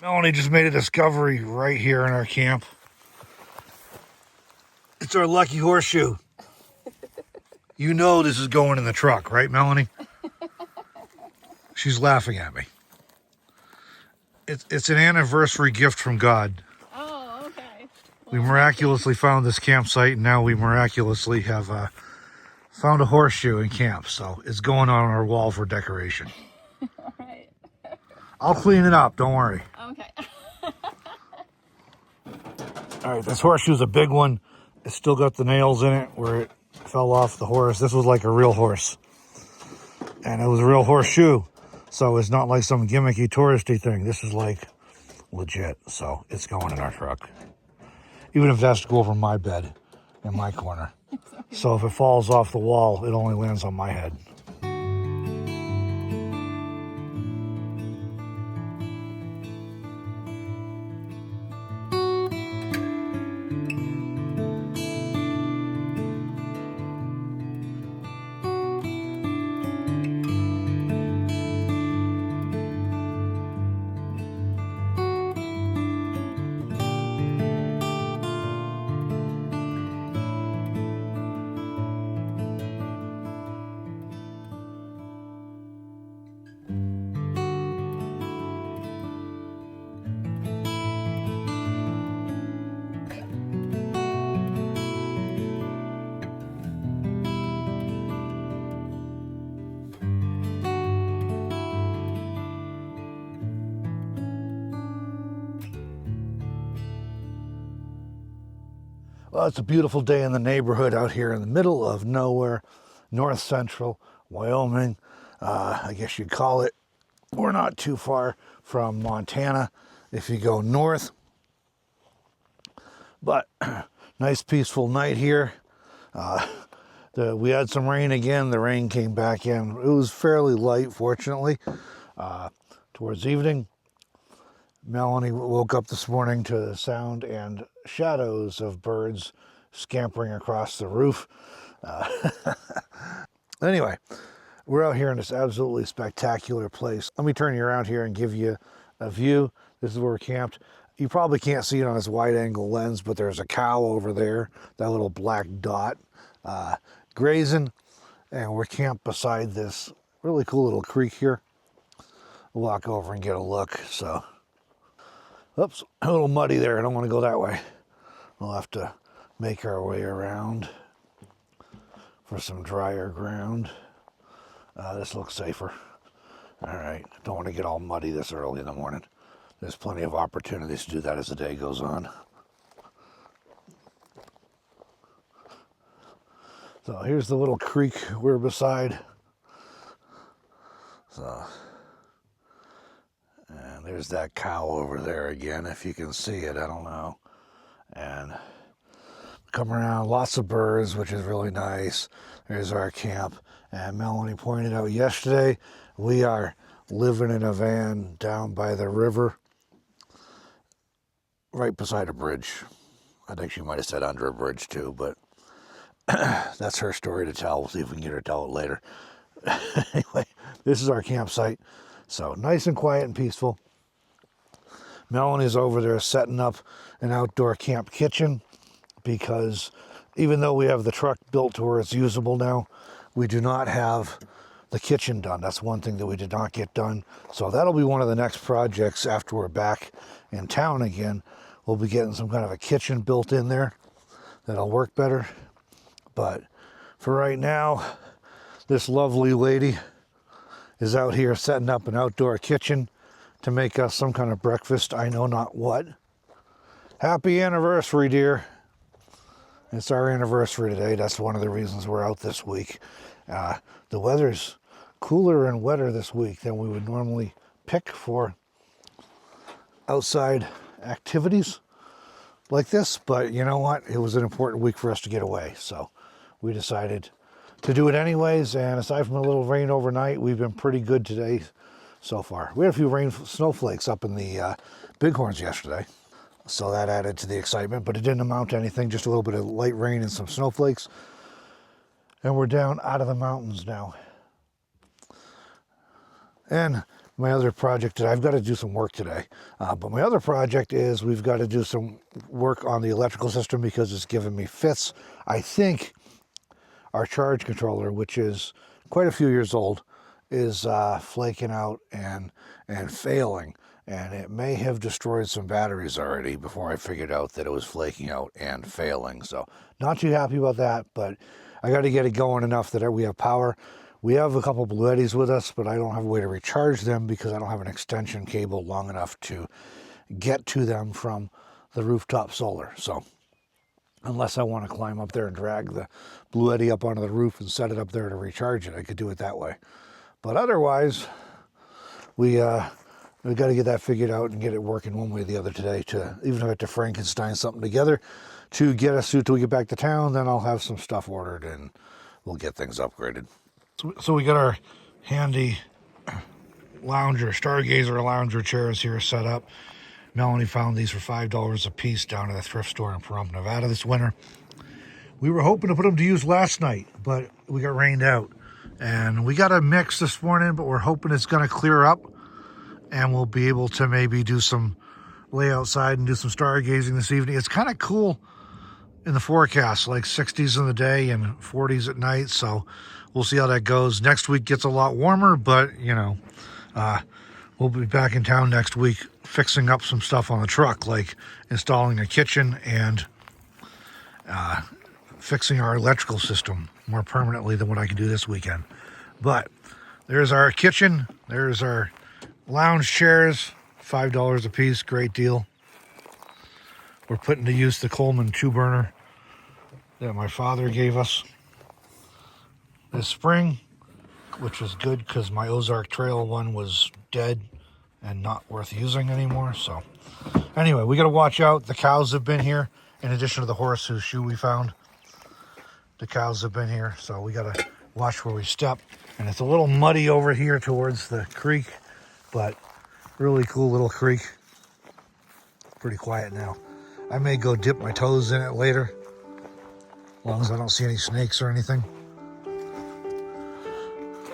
Melanie just made a discovery right here in our camp. It's our lucky horseshoe. You know this is going in the truck, right, Melanie? She's laughing at me. It's an anniversary gift from God. Oh, okay. We miraculously found this campsite, and now we miraculously have found a horseshoe in camp. So it's going on our wall for decoration. All right. I'll clean it up, don't worry. Okay. All right, this horseshoe's a big one. It's still got the nails in it where it fell off the horse. This was like a real horse. And it was a real horseshoe. So it's not like some gimmicky touristy thing. This is like legit. So it's going in our truck. Even if it has to go over my bed in my corner. So if it falls off the wall, it only lands on my head. Well, it's a beautiful day in the neighborhood out here in the middle of nowhere, north central Wyoming, I guess you'd call it. We're not too far from Montana if you go north. But nice peaceful night here. We had some rain again. The rain came back in. It was fairly light, fortunately. Towards evening, Melanie woke up this morning to the sound and shadows of birds scampering across the roof. Anyway, we're out here in this absolutely spectacular place. Let me turn you around here and give you a view. This is where we're camped. You probably can't see it on this wide angle lens, but there's a cow over there, that little black dot, grazing. And we're camped beside this really cool little creek here. We'll walk over and get a look. So, oops, a little muddy there. I don't want to go that way. We'll have to make our way around for some drier ground. This looks safer. All right, don't want to get all muddy this early in the morning. There's plenty of opportunities to do that as the day goes on. So here's the little creek we're beside. So, and there's that cow over there again, if you can see it, I don't know. And come around, lots of birds, which is really nice. There's our camp. And Melanie pointed out yesterday, we are living in a van down by the river, right beside a bridge. I think she might have said under a bridge too, but that's her story to tell. We'll see if we can get her to tell it later. Anyway, this is our campsite. So nice and quiet and peaceful. Melanie's over there setting up an outdoor camp kitchen because even though we have the truck built to where it's usable now, we do not have the kitchen done. That's one thing that we did not get done. So that'll be one of the next projects after we're back in town again. We'll be getting some kind of a kitchen built in there that'll work better. But for right now, this lovely lady is out here setting up an outdoor kitchen to make us some kind of breakfast. I know not what. Happy anniversary, dear. It's our anniversary today. That's one of the reasons we're out this week. The weather's cooler and wetter this week than we would normally pick for outside activities like this. But you know what? It was an important week for us to get away. So we decided to do it anyways. And aside from a little rain overnight, we've been pretty good today so far. We had a few snowflakes up in the Bighorns yesterday. So that added to the excitement, but it didn't amount to anything, just a little bit of light rain and some snowflakes. And we're down out of the mountains now. And my other project today. I've got to do some work today. But my other project is we've got to do some work on the electrical system because it's giving me fits. I think our charge controller, which is quite a few years old, is flaking out and failing. And it may have destroyed some batteries already before I figured out that it was flaking out and failing. So not too happy about that, but I got to get it going enough that we have power. We have a couple Bluettis with us, but I don't have a way to recharge them because I don't have an extension cable long enough to get to them from the rooftop solar. So unless I want to climb up there and drag the Bluetti up onto the roof and set it up there to recharge it, I could do it that way. But otherwise, we've got to get that figured out and get it working one way or the other today, to even if I have to Frankenstein something together to get us through till we get back to town. Then I'll have some stuff ordered and we'll get things upgraded. So we got our handy stargazer lounger chairs here set up. Melanie found these for $5 a piece down at the thrift store in Pahrump, Nevada this winter. We were hoping to put them to use last night, but we got rained out. And we got a mix this morning, but we're hoping it's going to clear up and we'll be able to maybe do some lay outside and do some stargazing this evening. It's kind of cool in the forecast, like 60s in the day and 40s at night. So we'll see how that goes. Next week gets a lot warmer, but we'll be back in town next week fixing up some stuff on the truck, like installing a kitchen and fixing our electrical system more permanently than what I can do this weekend. But there's our kitchen. There's our lounge chairs, $5 a piece, great deal. We're putting to use the Coleman 2-burner that my father gave us this spring, which was good because my Ozark Trail one was dead and not worth using anymore. So anyway, we got to watch out. The cows have been here in addition to the horse whose shoe we found. The cows have been here, so we got to watch where we step. And it's a little muddy over here towards the creek, but really cool little creek. Pretty quiet now. I may go dip my toes in it later, as long as I don't see any snakes or anything.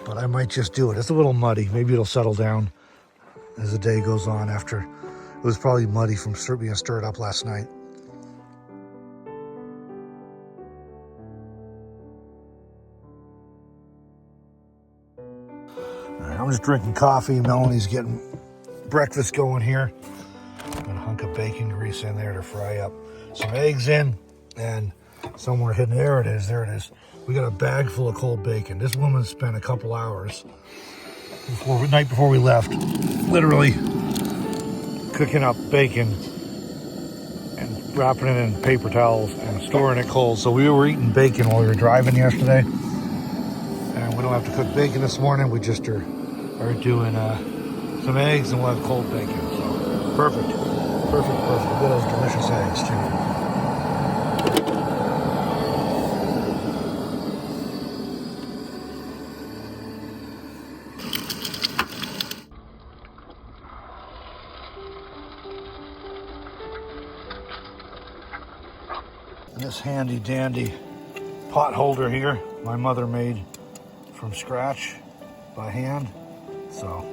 But I might just do it. It's a little muddy. Maybe it'll settle down as the day goes on after. It was probably muddy from being stirred up last night. I'm just drinking coffee. Melanie's getting breakfast going here. Got a hunk of bacon grease in there to fry up. Some eggs in, and somewhere hidden. There it is. There it is. We got a bag full of cold bacon. This woman spent a couple hours night before we left, literally cooking up bacon and wrapping it in paper towels and storing it cold. So we were eating bacon while we were driving yesterday, and we don't have to cook bacon this morning. We just are doing some eggs, and we'll have cold bacon. So perfect. Look at those delicious eggs too. And this handy dandy pot holder here, my mother made from scratch by hand. So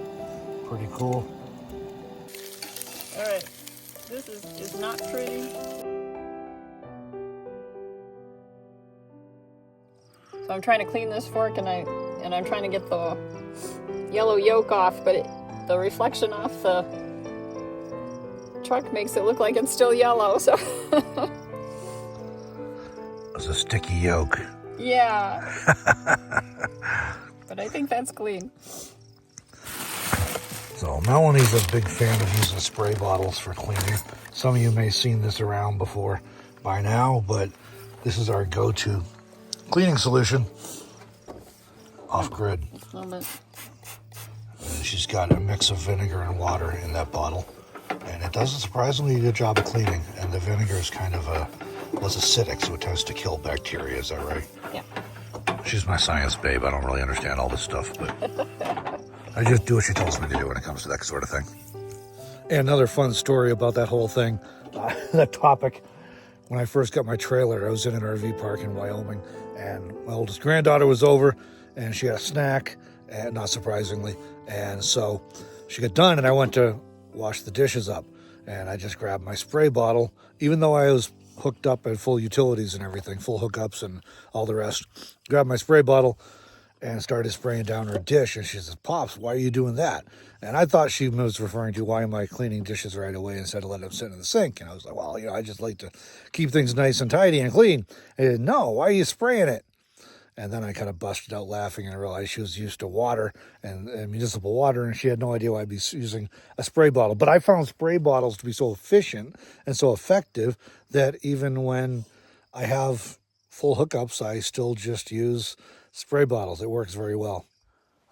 pretty cool. All right, this is not pretty. So I'm trying to clean this fork, and I'm trying to get the yellow yolk off, but the reflection off the truck makes it look like it's still yellow. So it's a sticky yolk. Yeah. But I think that's clean. So Melanie's a big fan of using spray bottles for cleaning. Some of you may have seen this around before by now, but this is our go-to cleaning solution. Off-grid. A little bit. And she's got a mix of vinegar and water in that bottle. And it does a surprisingly good job of cleaning. And the vinegar is kind of it's acidic, so it tends to kill bacteria. Is that right? Yeah. She's my science babe. I don't really understand all this stuff, but I just do what she tells me to do when it comes to that sort of thing. And another fun story about that whole thing, that topic. When I first got my trailer, I was in an RV park in Wyoming, and my oldest granddaughter was over, and she had a snack, and not surprisingly. And so she got done and I went to wash the dishes up, and I just grabbed my spray bottle, even though I was hooked up at full utilities and everything, full hookups and all the rest. Grabbed my spray bottle and started spraying down her dish, and she says, "Pops, why are you doing that?" And I thought she was referring to, why am I cleaning dishes right away instead of letting them sit in the sink? And I was like, well, I just like to keep things nice and tidy and clean. And no, why are you spraying it? And then I kind of busted out laughing, and I realized she was used to water and municipal water, and she had no idea why I'd be using a spray bottle. But I found spray bottles to be so efficient and so effective that even when I have full hookups, I still just use spray bottles. It works very well.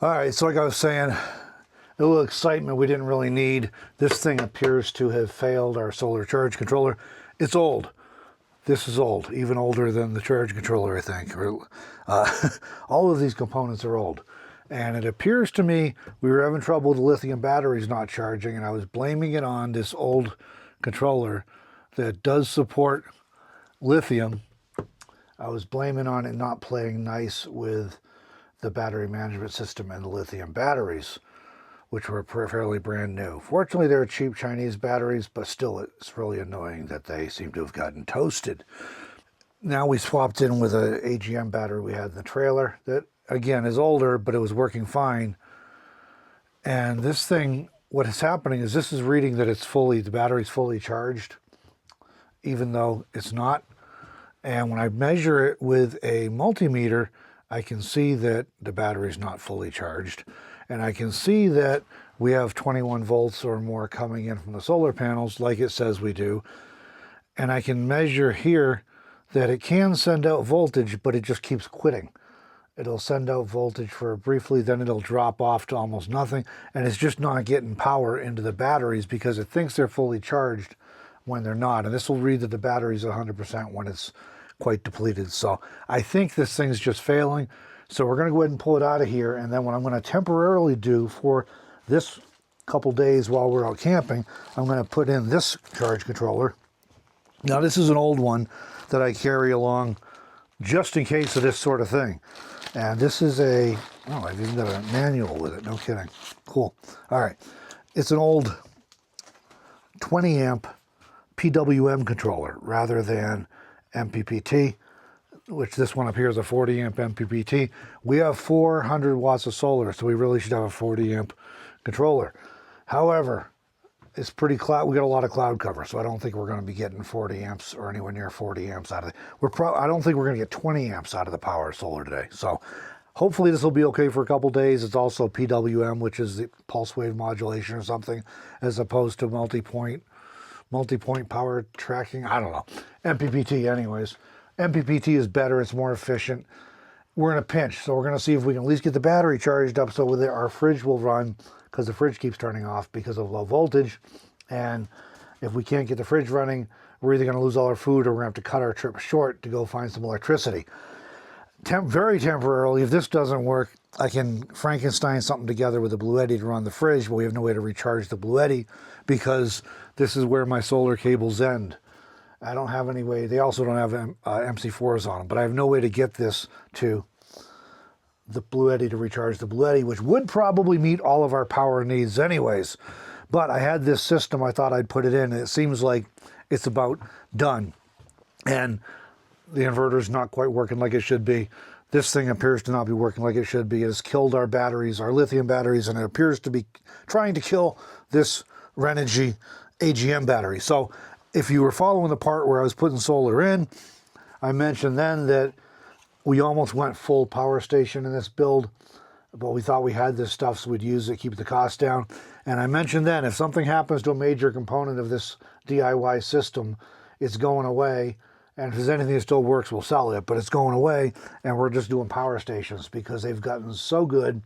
All right, so like I was saying, a little excitement we didn't really need. This thing appears to have failed our solar charge controller. It's old. This is old, even older than the charge controller, I think. All of these components are old. And it appears to me we were having trouble with the lithium batteries not charging, and I was blaming it on this old controller that does support lithium. I was blaming on it not playing nice with the battery management system and the lithium batteries, which were fairly brand new. Fortunately, they're cheap Chinese batteries, but still it's really annoying that they seem to have gotten toasted. Now we swapped in with an AGM battery we had in the trailer that, again, is older, but it was working fine. And this thing, what is happening is this is reading that the battery's fully charged, even though it's not. And when I measure it with a multimeter, I can see that the battery's not fully charged. And I can see that we have 21 volts or more coming in from the solar panels, like it says we do. And I can measure here that it can send out voltage, but it just keeps quitting. It'll send out voltage for briefly, then it'll drop off to almost nothing. And it's just not getting power into the batteries because it thinks they're fully charged when they're not. And this will read that the battery's 100% when it's quite depleted. So I think this thing's just failing. So we're going to go ahead and pull it out of here. And then what I'm going to temporarily do for this couple days while we're out camping, I'm going to put in this charge controller. Now this is an old one that I carry along just in case of this sort of thing. And this is I've even got a manual with it. No kidding. Cool. All right. It's an old 20 amp PWM controller rather than MPPT, which this one up here is a 40 amp MPPT. We have 400 watts of solar, so we really should have a 40 amp controller. However, it's pretty cloud. We got a lot of cloud cover, so I don't think we're going to be getting 40 amps or anywhere near 40 amps out of it. I don't think we're going to get 20 amps out of the power of solar today. So hopefully this will be okay for a couple days. It's also PWM, which is the pulse wave modulation or something, as opposed to multi-point power tracking. I don't know. MPPT anyways. MPPT is better. It's more efficient. We're in a pinch, so we're going to see if we can at least get the battery charged up so our fridge will run, because the fridge keeps turning off because of low voltage. And if we can't get the fridge running, we're either going to lose all our food or we're going to have to cut our trip short to go find some electricity. Very temporarily, if this doesn't work, I can Frankenstein something together with the Bluetti to run the fridge, but we have no way to recharge the Bluetti because this is where my solar cables end. I don't have any way. They also don't have MC4s on them, but I have no way to get this to the Bluetti to recharge the Bluetti, which would probably meet all of our power needs anyways. But I had this system, I thought I'd put it in, and it seems like it's about done. And the inverter's not quite working like it should be. This thing appears to not be working like it should be. It has killed our batteries, our lithium batteries, and it appears to be trying to kill this Renogy AGM battery. So if you were following the part where I was putting solar in, I mentioned then that we almost went full power station in this build, but we thought we had this stuff, so we'd use it, keep the cost down. And I mentioned then, if something happens to a major component of this DIY system, it's going away. And if there's anything that still works, we'll sell it, but it's going away, and we're just doing power stations because they've gotten so good,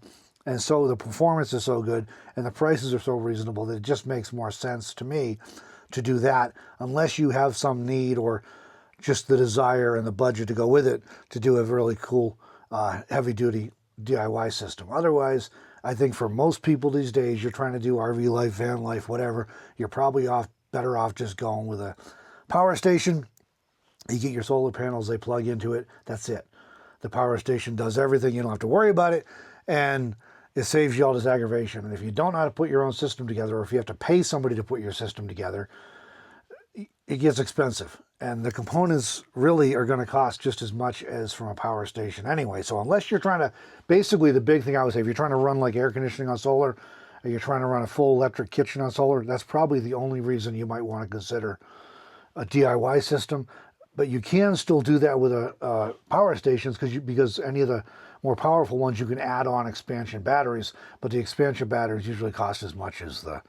and so the performance is so good, and the prices are so reasonable that it just makes more sense to me to do that, unless you have some need or just the desire and the budget to go with it to do a really cool heavy-duty DIY system. Otherwise, I think for most people these days, you're trying to do RV life, van life, whatever, you're probably better off just going with a power station. You get your solar panels, they plug into it, that's it. The power station does everything, you don't have to worry about it, and it saves you all this aggravation. And if you don't know how to put your own system together, or if you have to pay somebody to put your system together, it gets expensive. And the components really are going to cost just as much as from a power station anyway. So unless you're trying to, basically the big thing I would say, if you're trying to run like air conditioning on solar, or you're trying to run a full electric kitchen on solar, that's probably the only reason you might want to consider a DIY system. But you can still do that with a power stations because any of the more powerful ones you can add on expansion batteries, but the expansion batteries usually cost as much as the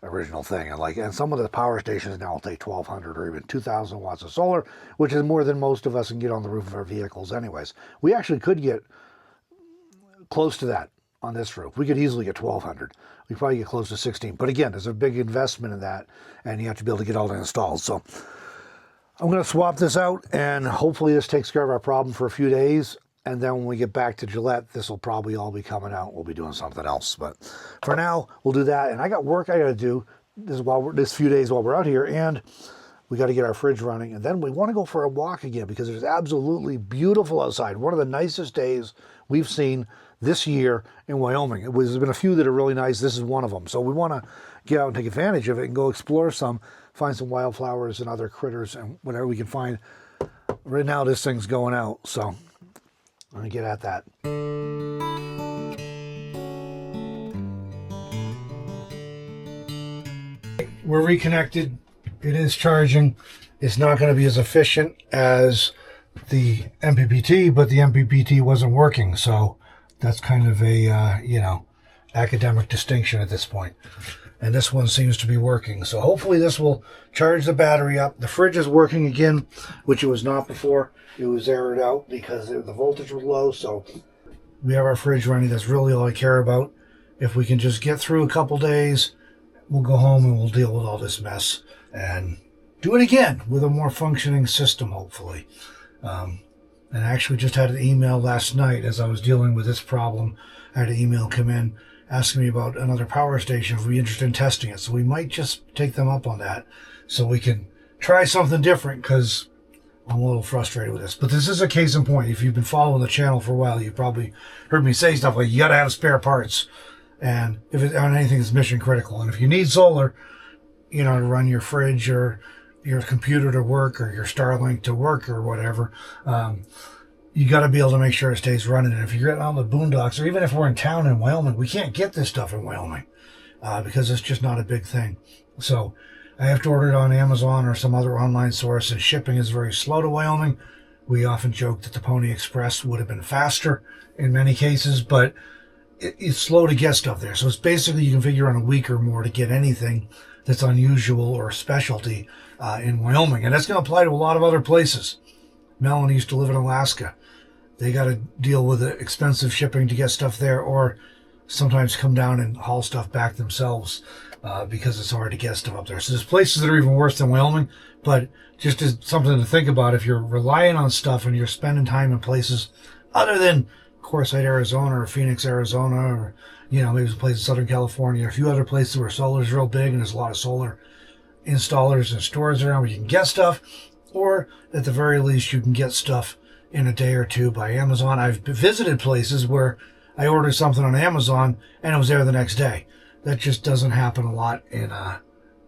original thing. And some of the power stations now will take 1,200 or even 2,000 watts of solar, which is more than most of us can get on the roof of our vehicles anyways. We actually could get close to that on this roof. We could easily get 1,200. We probably get close to 16. But again, there's a big investment in that, and you have to be able to get all that installed. So I'm going to swap this out, and hopefully this takes care of our problem for a few days. And then when we get back to Gillette, this will probably all be coming out. We'll be doing something else. But for now, we'll do that. And I got work I got to do this few days while we're out here. And we got to get our fridge running. And then we want to go for a walk again because it's absolutely beautiful outside. One of the nicest days we've seen this year in Wyoming. There's been a few that are really nice. This is one of them. So we want to get out and take advantage of it and go explore find some wildflowers and other critters and whatever we can find. Right now, this thing's going out. So I'm going to get at that. We're reconnected. It is charging. It's not going to be as efficient as the MPPT, but the MPPT wasn't working. So that's kind of a, academic distinction at this point. And this one seems to be working. So hopefully this will charge the battery up. The fridge is working again, which it was not before. It was errored out because the voltage was low. So we have our fridge running. That's really all I care about. If we can just get through a couple days, we'll go home and we'll deal with all this mess and do it again with a more functioning system, hopefully. And I actually just had an email last night as I was dealing with this problem. I had an email come in asking me about another power station if we're interested in testing it. So we might just take them up on that so we can try something different because I'm a little frustrated with this. But this is a case in point. If you've been following the channel for a while, you probably heard me say stuff like you got to have spare parts. And if it's on anything that's mission critical. And if you need solar, to run your fridge or your computer to work or your Starlink to work or whatever, you got to be able to make sure it stays running. And if you're getting out in the boondocks, or even if we're in town in Wyoming, we can't get this stuff in Wyoming because it's just not a big thing. So I have to order it on Amazon or some other online source, and shipping is very slow to Wyoming. We often joke that the Pony Express would have been faster in many cases, but it's slow to get stuff there. So it's basically you can figure on a week or more to get anything that's unusual or specialty in Wyoming. And that's going to apply to a lot of other places. Melanie used to live in Alaska. They got to deal with the expensive shipping to get stuff there, or sometimes come down and haul stuff back themselves because it's hard to get stuff up there. So there's places that are even worse than Wyoming, but just as something to think about, if you're relying on stuff and you're spending time in places other than Quartzsite, Arizona, or Phoenix, Arizona, or maybe some place in Southern California, a few other places where solar is real big and there's a lot of solar installers and stores around where you can get stuff, or at the very least you can get stuff in a day or two by Amazon. I've visited places where I ordered something on Amazon and it was there the next day. That just doesn't happen a lot in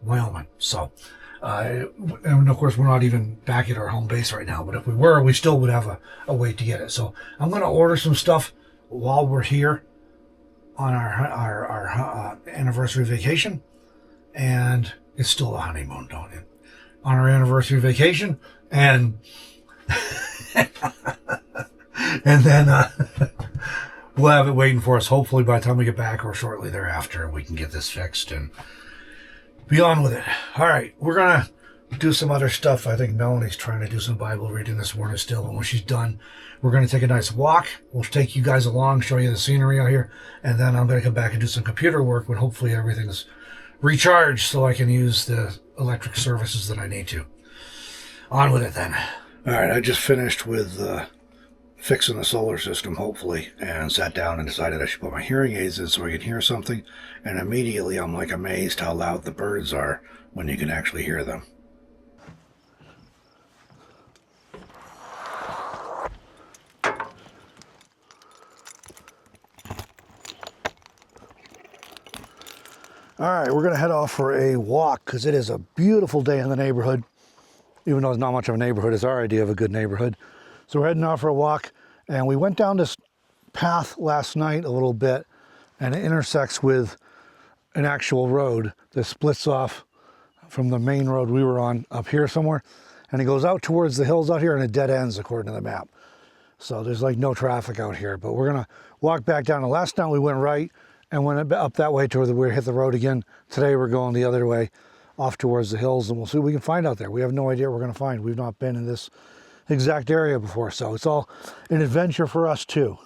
Wyoming. So, and of course we're not even back at our home base right now, but if we were, we still would have a way to get it. So I'm going to order some stuff while we're here on our anniversary vacation. And it's still a honeymoon, don't it? On our anniversary vacation. And and then we'll have it waiting for us, hopefully by the time we get back or shortly thereafter, we can get this fixed and be on with it. All right, we're going to do some other stuff. I think Melanie's trying to do some Bible reading this morning still, and when she's done, we're going to take a nice walk. We'll take you guys along, show you the scenery out here, and then I'm going to come back and do some computer work when hopefully everything's recharged so I can use the electric services that I need to. On with it then. All right, I just finished with fixing the solar system, hopefully, and sat down and decided I should put my hearing aids in so I could hear something, and immediately I'm like amazed how loud the birds are when you can actually hear them. All right, we're gonna head off for a walk because it is a beautiful day in the neighborhood. Even though it's not much of a neighborhood, it's our idea of a good neighborhood. So we're heading off for a walk, and we went down this path last night a little bit, and it intersects with an actual road that splits off from the main road we were on up here somewhere, and it goes out towards the hills out here, and it dead ends according to the map. So there's like no traffic out here, but we're gonna walk back down. And last night we went right and went up that way toward we hit the road again. Today we're going the other way off towards the hills, and we'll see what we can find out there. We have no idea what we're gonna find. We've not been in this exact area before, so it's all an adventure for us too.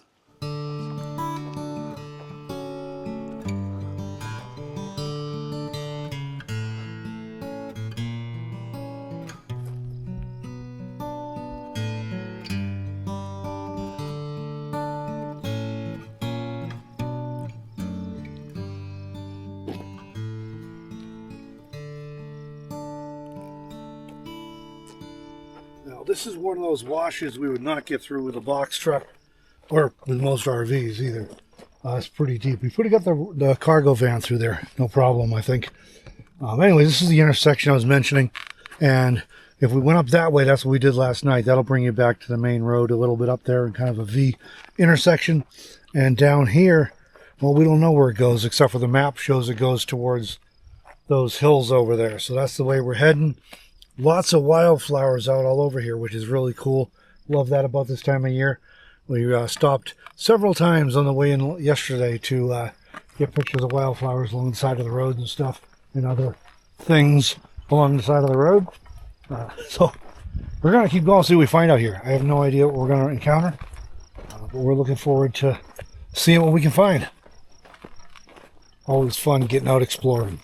Now, this is one of those washes we would not get through with a box truck or with most RVs either. It's pretty deep. We could have got the cargo van through there, no problem, I think. Anyway, this is the intersection I was mentioning, and if we went up that way, that's what we did last night. That'll bring you back to the main road a little bit up there in kind of a V intersection. And down here, well, we don't know where it goes, except for the map shows it goes towards those hills over there. So that's the way we're heading. Lots of wildflowers out all over here, which is really cool. Love that about this time of year. We stopped several times on the way in yesterday to get pictures of wildflowers along the side of the road and stuff, and other things along the side of the road. So we're going to keep going, see what we find out here. I have no idea what we're going to encounter, but we're looking forward to seeing what we can find. Always fun getting out exploring.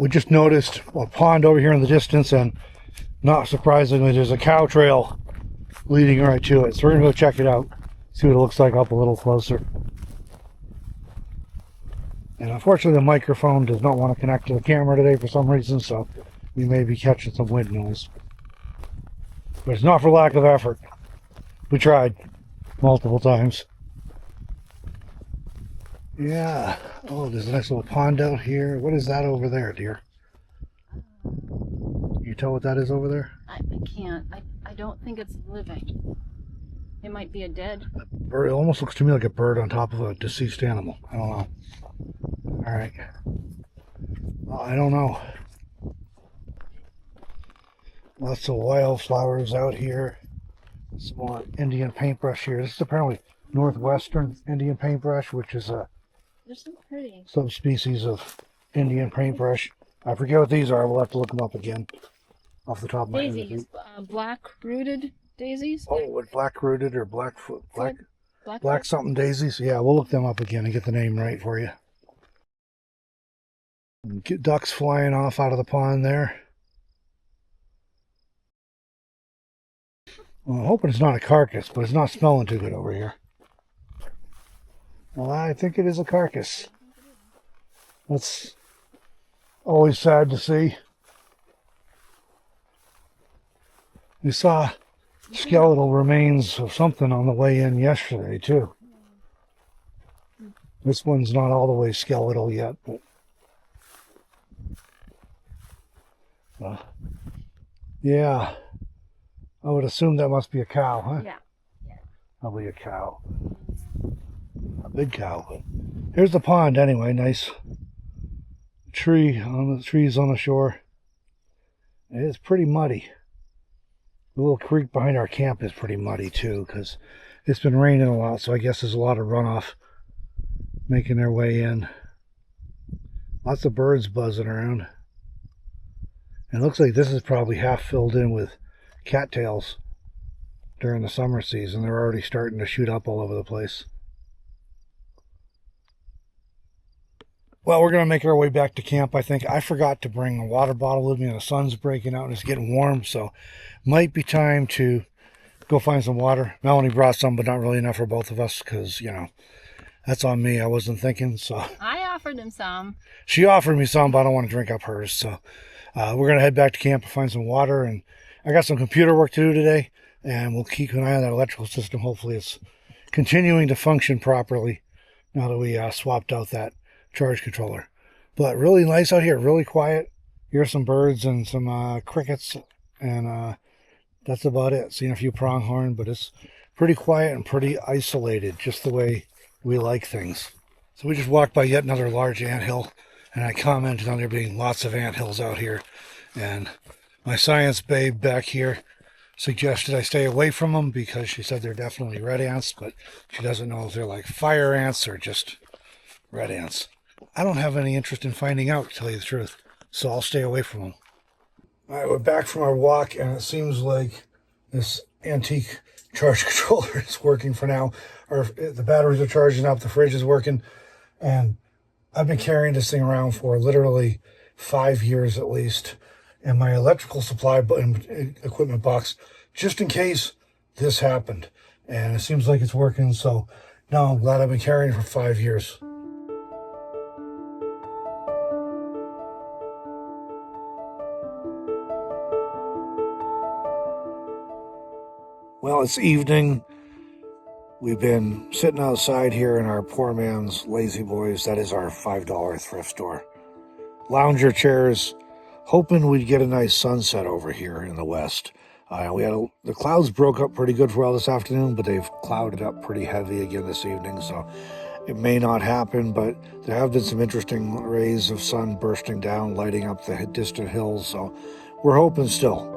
we just noticed a pond over here in the distance, and not surprisingly, there's a cow trail leading right to it. So we're gonna go check it out, see what it looks like up a little closer. And unfortunately, the microphone does not want to connect to the camera today for some reason, so we may be catching some wind noise. But it's not for lack of effort. We tried multiple times. Yeah. Oh, there's a nice little pond out here. What is that over there, dear? Can you tell what that is over there? I can't. I don't think it's living. It might be a dead Bird. It almost looks to me like a bird on top of a deceased animal. I don't know. All right. Well, I don't know. Lots of wildflowers out here. Some more Indian paintbrush here. This is apparently northwestern Indian paintbrush, which is a They're so pretty. subspecies of Indian paintbrush. I forget what these are. We'll have to look them up again off the top of my head. Daisies, black-rooted daisies. Oh, what, black-rooted or black Black something daisies? Yeah, we'll look them up again and get the name right for you. Get ducks flying off out of the pond there. Well, I'm hoping it's not a carcass, but it's not smelling too good over here. Well, I think it is a carcass. That's always sad to see. We saw skeletal remains of something on the way in yesterday, too. This one's not all the way skeletal yet, but yeah. I would assume that must be a cow, huh? Yeah. Probably a cow. A big cow. But here's the pond anyway. Nice tree on the trees on the shore. It is pretty muddy. The little creek behind our camp is pretty muddy too, because it's been raining a lot, so I guess there's a lot of runoff making their way in. Lots of birds buzzing around. And it looks like this is probably half filled in with cattails during the summer season. They're already starting to shoot up all over the place. Well, we're going to make our way back to camp, I think. I forgot to bring a water bottle with me, and the sun's breaking out and it's getting warm, so might be time to go find some water. Melanie brought some, but not really enough for both of us, because, you know, that's on me. I wasn't thinking, so. I offered him some. She offered me some, but I don't want to drink up hers, so we're going to head back to camp and find some water. And I got some computer work to do today, and we'll keep an eye on that electrical system. Hopefully it's continuing to function properly now that we swapped out that charge controller. But really nice out here, really quiet. Hear some birds and some crickets, and that's about it. Seen a few pronghorn, but it's pretty quiet and pretty isolated, just the way we like things. So we just walked by yet another large anthill, and I commented on there being lots of anthills out here, and my science babe back here suggested I stay away from them because she said they're definitely red ants, but she doesn't know if they're like fire ants or just red ants. I don't have any interest in finding out, to tell you the truth, so I'll stay away from them. All right, we're back from our walk, and it seems like this antique charge controller is working for now. The batteries are charging up, the fridge is working, and I've been carrying this thing around for literally 5 years at least, and my electrical supply equipment box, just in case this happened. And it seems like it's working, so now I'm glad I've been carrying it for 5 years. Well, it's evening. We've been sitting outside here in our poor man's Lazy Boys. That is our $5 thrift store. Lounger chairs, hoping we'd get a nice sunset over here in the west. The clouds broke up pretty good for a while this afternoon, but they've clouded up pretty heavy again this evening, so it may not happen, but there have been some interesting rays of sun bursting down, lighting up the distant hills, so we're hoping still.